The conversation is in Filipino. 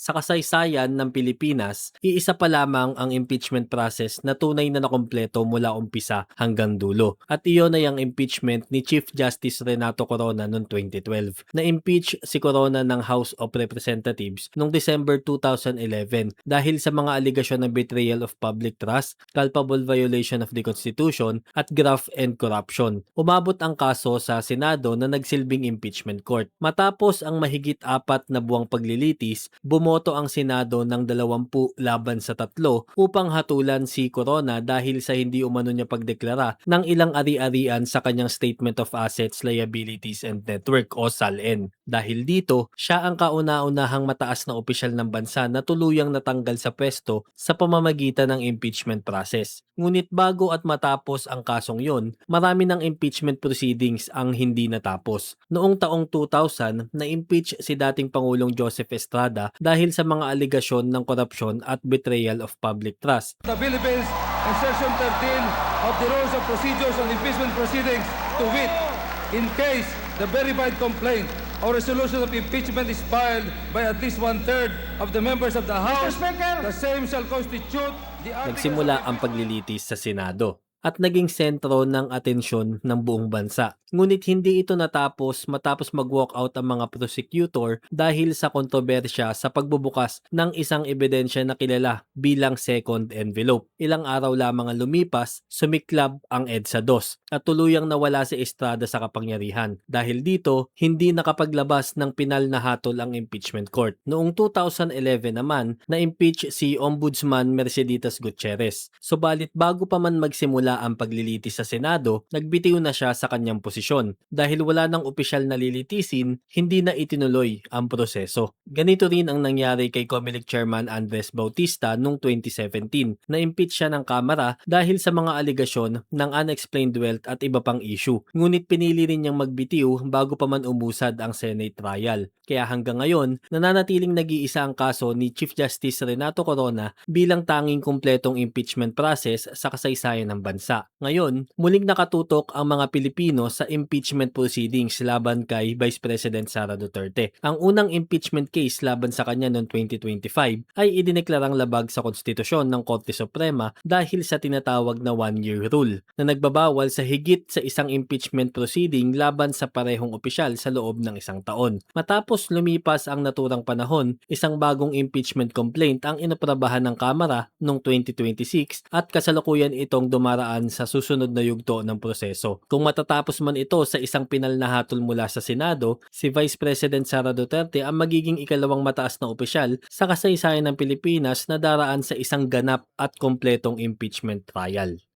Sa kasaysayan ng Pilipinas, iisa pa lamang ang impeachment process na tunay na nakumpleto mula umpisa hanggang dulo. At iyon ay ang impeachment ni Chief Justice Renato Corona noong 2012. Na-impeach si Corona ng House of Representatives noong December 2011 dahil sa mga aligasyon ng betrayal of public trust, culpable violation of the Constitution at graft and corruption. Umabot ang kaso sa Senado na nagsilbing impeachment court. Matapos ang mahigit 4 na buwang paglilitis, bumoto ang Senado ng 20 laban sa 3 upang hatulan si Corona dahil sa hindi umano niya pagdeklara ng ilang ari-arian sa kanyang Statement of Assets, Liabilities and Network o SALN. Dahil dito, siya ang kauna-unahang mataas na opisyal ng bansa na tuluyang natanggal sa pwesto sa pamamagitan ng impeachment process. Ngunit bago at matapos ang kasong yon, marami ng impeachment proceedings ang hindi natapos. Noong taong 2000, na-impeach si dating Pangulong Joseph Estrada dahil sa mga aligasyon ng korupsyon at betrayal of public trust. The Philippines and Section 13 of the Rules of Procedures on Impeachment Proceedings to wit, in case the verified complaint or resolution of impeachment is filed by at least 1/3 of the members of the House, the same shall constitute the Nagsimula ang paglilitis sa Senado at naging sentro ng atensyon ng buong bansa. Ngunit hindi ito natapos matapos mag-walkout ang mga prosecutor dahil sa kontrobersya sa pagbubukas ng isang ebidensya na kilala bilang second envelope. Ilang araw lamang ang lumipas, sumiklab ang EDSA 2 at tuluyang nawala si Estrada sa kapangyarihan. Dahil dito, hindi nakapaglabas ng pinal na hatol ang impeachment court. Noong 2011 naman, na-impeach si Ombudsman Merceditas Gutierrez. Subalit bago pa man magsimula ang paglilitis sa Senado, nagbitiw na siya sa kanyang posisyon. Dahil wala nang opisyal na lilitisin, hindi na itinuloy ang proseso. Ganito rin ang nangyari kay Comelec Chairman Andres Bautista noong 2017. Na-impeach siya ng Kamara dahil sa mga aligasyon ng unexplained wealth at iba pang issue. Ngunit pinili rin niyang magbitiw bago pa man umusad ang Senate trial. Kaya hanggang ngayon, nananatiling nag-iisa ang kaso ni Chief Justice Renato Corona bilang tanging kumpletong impeachment process sa kasaysayan ng bansa. Ngayon, muling nakatutok ang mga Pilipino sa impeachment proceedings laban kay Vice President Sara Duterte. Ang unang impeachment case laban sa kanya noong 2025 ay idineklarang labag sa konstitusyon ng Korte Suprema dahil sa tinatawag na one-year rule na nagbabawal sa higit sa isang impeachment proceeding laban sa parehong opisyal sa loob ng 1 taon. Matapos lumipas ang naturang panahon, isang bagong impeachment complaint ang inoprobahan ng Kamara noong 2026 at kasalukuyan itong dumaraan sa susunod na yugto ng proseso. Kung matatapos man ito sa isang pinal na hatol mula sa Senado, si Vice President Sara Duterte ang magiging ikalawang mataas na opisyal sa kasaysayan ng Pilipinas na daraan sa isang ganap at kompletong impeachment trial.